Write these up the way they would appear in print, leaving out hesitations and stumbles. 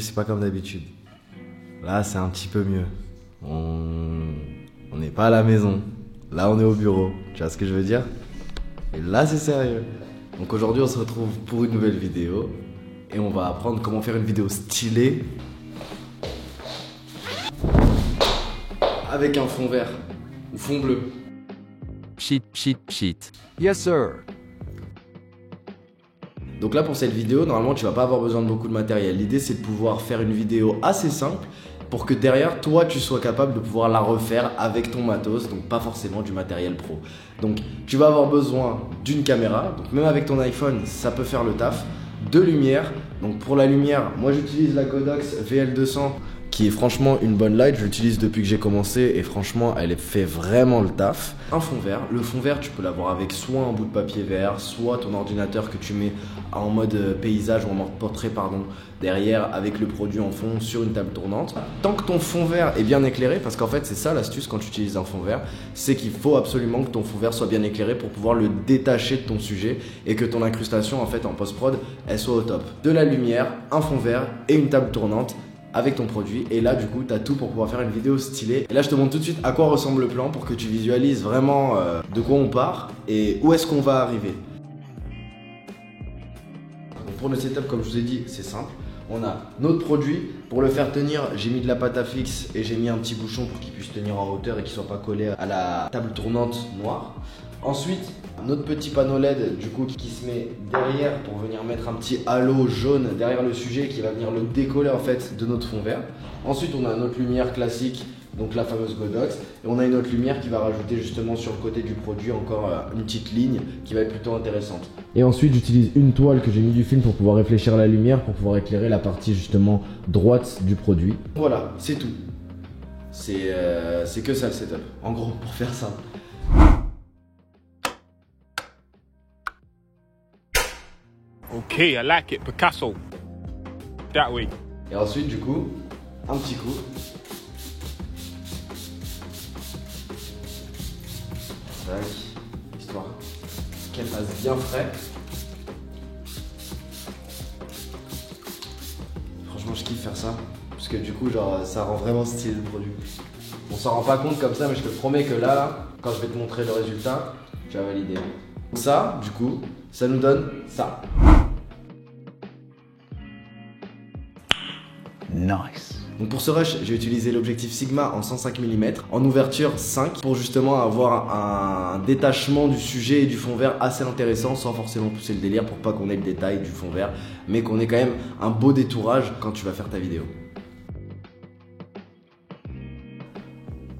c'est pas comme d'habitude. Là, c'est un petit peu mieux. On n'est pas à la maison. Là, on est au bureau. Tu vois ce que je veux dire? Et là, c'est sérieux. Donc aujourd'hui, on se retrouve pour une nouvelle vidéo. Et on va apprendre comment faire une vidéo stylée avec un fond vert ou fond bleu. Cheat. Yes, sir. Donc là, pour cette vidéo, normalement, tu vas pas avoir besoin de beaucoup de matériel. L'idée, c'est de pouvoir faire une vidéo assez simple pour que derrière, toi, tu sois capable de pouvoir la refaire avec ton matos, donc pas forcément du matériel pro. Donc, tu vas avoir besoin d'une caméra, donc même avec ton iPhone, ça peut faire le taf, de lumière. Donc pour la lumière, moi j'utilise la Godox VL200 qui est franchement une bonne light, je l'utilise depuis que j'ai commencé et franchement elle fait vraiment le taf. Un fond vert, le fond vert tu peux l'avoir avec soit un bout de papier vert, soit ton ordinateur que tu mets en mode paysage ou en mode portrait derrière avec le produit en fond sur une table tournante. Tant que ton fond vert est bien éclairé, parce qu'en fait c'est ça l'astuce quand tu utilises un fond vert, c'est qu'il faut absolument que ton fond vert soit bien éclairé pour pouvoir le détacher de ton sujet et que ton incrustation en fait en post-prod elle soit au top. De la lumière, un fond vert et une table tournante avec ton produit, et là du coup tu as tout pour pouvoir faire une vidéo stylée. Et là je te montre tout de suite à quoi ressemble le plan pour que tu visualises vraiment de quoi on part et où est-ce qu'on va arriver. Donc pour le setup, comme je vous ai dit, c'est simple. On a notre produit. Pour le faire tenir, j'ai mis de la pâte à fixe et j'ai mis un petit bouchon pour qu'il puisse tenir en hauteur et qu'il soit pas collé à la table tournante noire. Ensuite, notre petit panneau LED du coup qui se met derrière pour venir mettre un petit halo jaune derrière le sujet qui va venir le décoller en fait de notre fond vert. Ensuite, on a notre lumière classique, donc la fameuse Godox, et on a une autre lumière qui va rajouter justement sur le côté du produit encore une petite ligne qui va être plutôt intéressante. Et ensuite, j'utilise une toile que j'ai mis du film pour pouvoir réfléchir la lumière, pour pouvoir éclairer la partie justement droite du produit. Voilà, c'est tout. C'est que ça le setup, en gros, pour faire ça. Okay, I like it. Picasso. That way. Et ensuite, du coup, un petit coup. Tac, histoire qu'elle fasse bien frais. Franchement, je kiffe faire ça. Parce que du coup, genre, ça rend vraiment stylé le produit. On s'en rend pas compte comme ça, mais je te promets que là, quand je vais te montrer le résultat, tu vas valider. Donc ça, du coup, ça nous donne ça. Nice. Donc pour ce rush, j'ai utilisé l'objectif Sigma en 105 mm en ouverture 5 pour justement avoir un détachement du sujet et du fond vert assez intéressant sans forcément pousser le délire pour pas qu'on ait le détail du fond vert mais qu'on ait quand même un beau détourage quand tu vas faire ta vidéo.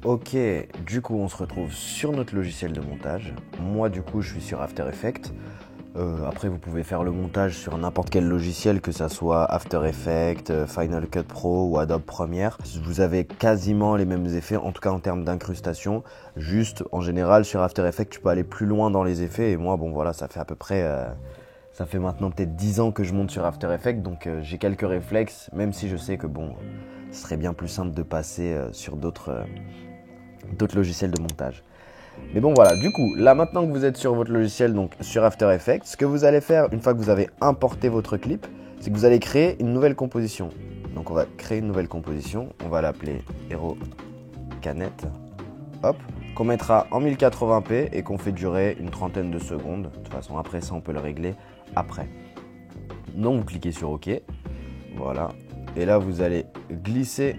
Ok, du coup on se retrouve sur notre logiciel de montage. Moi du coup je suis sur After Effects. Après vous pouvez faire le montage sur n'importe quel logiciel, que ça soit After Effects, Final Cut Pro ou Adobe Premiere. Vous avez quasiment les mêmes effets, en tout cas en termes d'incrustation. Juste en général sur After Effects tu peux aller plus loin dans les effets et moi bon voilà ça fait à peu près... ça fait maintenant peut-être 10 ans que je monte sur After Effects donc j'ai quelques réflexes, même si je sais que bon, ce serait bien plus simple de passer sur d'autres logiciels de montage. Mais bon voilà, du coup, là maintenant que vous êtes sur votre logiciel, donc sur After Effects, ce que vous allez faire une fois que vous avez importé votre clip, c'est que vous allez créer une nouvelle composition. Donc on va créer une nouvelle composition, on va l'appeler Hero Canette, hop, qu'on mettra en 1080p et qu'on fait durer une trentaine de secondes. De toute façon après ça on peut le régler après. Donc vous cliquez sur OK, voilà, et là vous allez glisser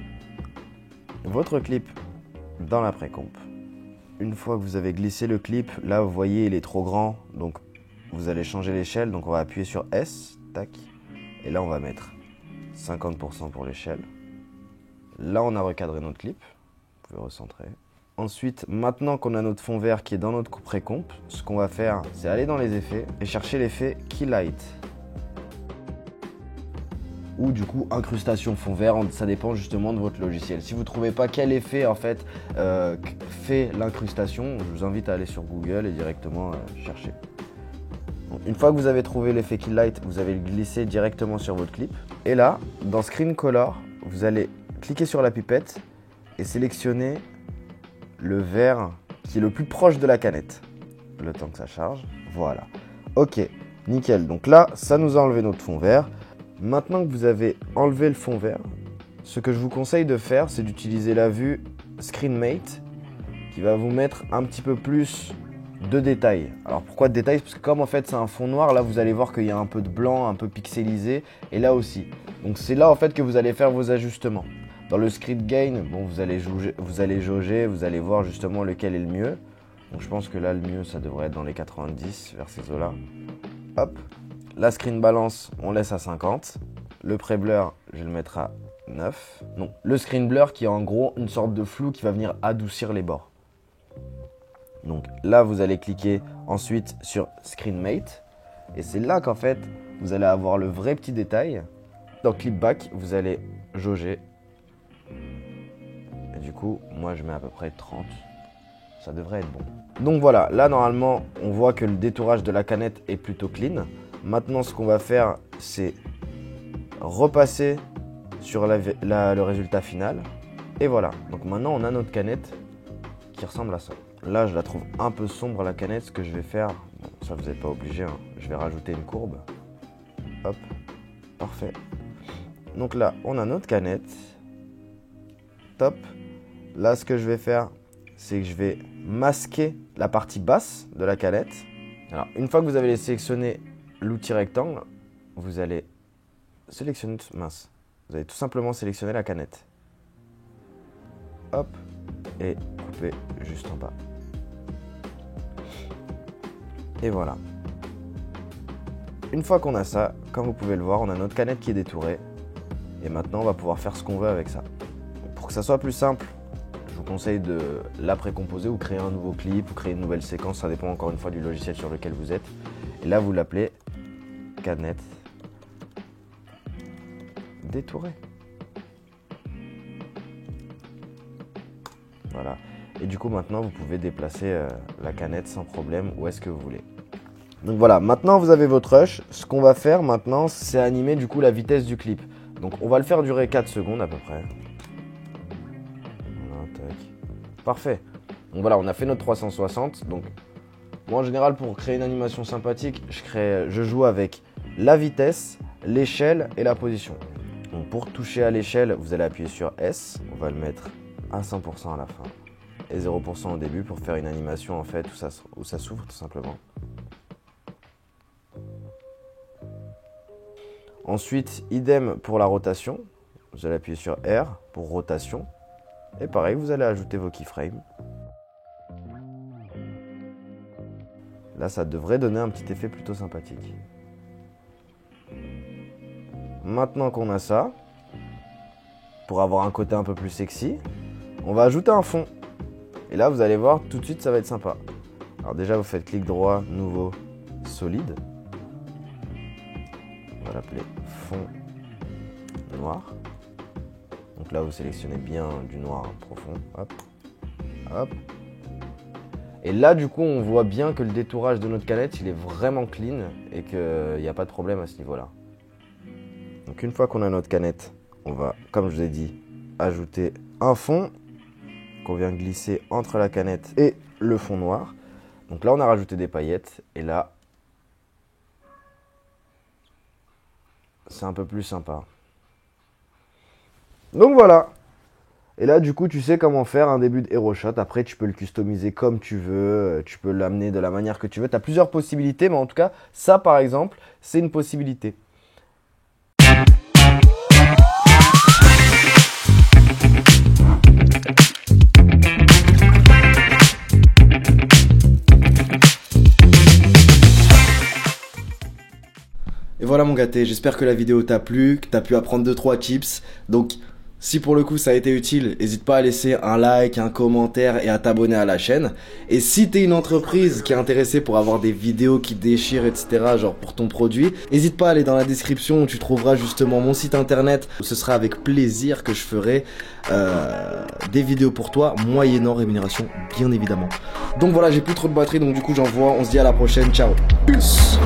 votre clip dans la précomp. Une fois que vous avez glissé le clip, là vous voyez il est trop grand, donc vous allez changer l'échelle, donc on va appuyer sur S, tac, et là on va mettre 50% pour l'échelle. Là on a recadré notre clip, vous pouvez recentrer. Ensuite, maintenant qu'on a notre fond vert qui est dans notre précomp, ce qu'on va faire c'est aller dans les effets et chercher l'effet Key Light. Ou du coup incrustation fond vert, ça dépend justement de votre logiciel. Si vous ne trouvez pas quel effet en fait fait l'incrustation, je vous invite à aller sur Google et directement chercher. Donc, une fois que vous avez trouvé l'effet Key Light, vous allez le glisser directement sur votre clip. Et là, dans Screen Color, vous allez cliquer sur la pipette et sélectionner le vert qui est le plus proche de la canette. Le temps que ça charge, voilà. Ok, nickel. Donc là, ça nous a enlevé notre fond vert. Maintenant que vous avez enlevé le fond vert, ce que je vous conseille de faire, c'est d'utiliser la vue ScreenMate qui va vous mettre un petit peu plus de détails. Alors pourquoi de détails? Parce que comme en fait c'est un fond noir, là vous allez voir qu'il y a un peu de blanc, un peu pixelisé, et là aussi. Donc c'est là en fait que vous allez faire vos ajustements. Dans le Script Gain, bon, vous allez jauger, vous allez voir justement lequel est le mieux. Donc je pense que là le mieux ça devrait être dans les 90 vers ces eaux-là. Hop. La Screen Balance, on laisse à 50. Le Pré-Blur, je vais le mettre à 9. Non, le Screen Blur qui est en gros une sorte de flou qui va venir adoucir les bords. Donc là, vous allez cliquer ensuite sur ScreenMate. Et c'est là qu'en fait, vous allez avoir le vrai petit détail. Dans Clipback, vous allez jauger. Et du coup, moi je mets à peu près 30. Ça devrait être bon. Donc voilà, là normalement, on voit que le détourage de la canette est plutôt clean. Maintenant, ce qu'on va faire, c'est repasser sur le résultat final. Et voilà. Donc maintenant, on a notre canette qui ressemble à ça. Là, je la trouve un peu sombre la canette. Ce que je vais faire, bon, ça vous n'êtes pas obligé, hein. Je vais rajouter une courbe. Hop, parfait. Donc là, on a notre canette. Top. Là, ce que je vais faire, c'est que je vais masquer la partie basse de la canette. Alors, une fois que vous avez sélectionné l'outil rectangle, vous allez sélectionner, mince, vous allez tout simplement sélectionner la canette. Hop, et couper juste en bas. Et voilà. Une fois qu'on a ça, comme vous pouvez le voir, on a notre canette qui est détourée. Et maintenant, on va pouvoir faire ce qu'on veut avec ça. Pour que ça soit plus simple, je vous conseille de la précomposer ou créer un nouveau clip ou créer une nouvelle séquence. Ça dépend encore une fois du logiciel sur lequel vous êtes. Et là, vous l'appelez canette détourée. Voilà. Et du coup, maintenant, vous pouvez déplacer la canette sans problème où est-ce que vous voulez. Donc voilà, maintenant vous avez votre rush. Ce qu'on va faire maintenant, c'est animer du coup la vitesse du clip. Donc on va le faire durer 4 secondes à peu près. Voilà, tac. Parfait. Donc voilà, on a fait notre 360. Donc moi en général, pour créer une animation sympathique, je joue avec la vitesse, l'échelle et la position. Donc pour toucher à l'échelle, vous allez appuyer sur S. On va le mettre à 100% à la fin. Et 0% au début pour faire une animation en fait où ça s'ouvre tout simplement. Ensuite, idem pour la rotation. Vous allez appuyer sur R pour rotation. Et pareil, vous allez ajouter vos keyframes. Là, ça devrait donner un petit effet plutôt sympathique. Maintenant qu'on a ça, pour avoir un côté un peu plus sexy, on va ajouter un fond. Et là, vous allez voir, tout de suite, ça va être sympa. Alors déjà, vous faites clic droit, nouveau, solide. On va l'appeler fond noir. Donc là, vous sélectionnez bien du noir profond. Hop, hop. Et là, du coup, on voit bien que le détourage de notre canette, il est vraiment clean et qu'il n'y a pas de problème à ce niveau-là. Donc une fois qu'on a notre canette, on va, comme je vous ai dit, ajouter un fond qu'on vient glisser entre la canette et le fond noir. Donc là, on a rajouté des paillettes et là, c'est un peu plus sympa. Donc voilà. Et là, du coup, tu sais comment faire un début de hero shot. Après, tu peux le customiser comme tu veux. Tu peux l'amener de la manière que tu veux. Tu as plusieurs possibilités, mais en tout cas, ça, par exemple, c'est une possibilité. Et voilà mon gâté, j'espère que la vidéo t'a plu, que t'as pu apprendre 2-3 tips. Donc si pour le coup ça a été utile, n'hésite pas à laisser un like, un commentaire et à t'abonner à la chaîne. Et si t'es une entreprise qui est intéressée pour avoir des vidéos qui déchirent, etc., genre pour ton produit, n'hésite pas à aller dans la description où tu trouveras justement mon site internet. Ce sera avec plaisir que je ferai des vidéos pour toi, moyennant rémunération bien évidemment. Donc voilà, j'ai plus trop de batterie, donc du coup j'envoie, on se dit à la prochaine, ciao. Peace.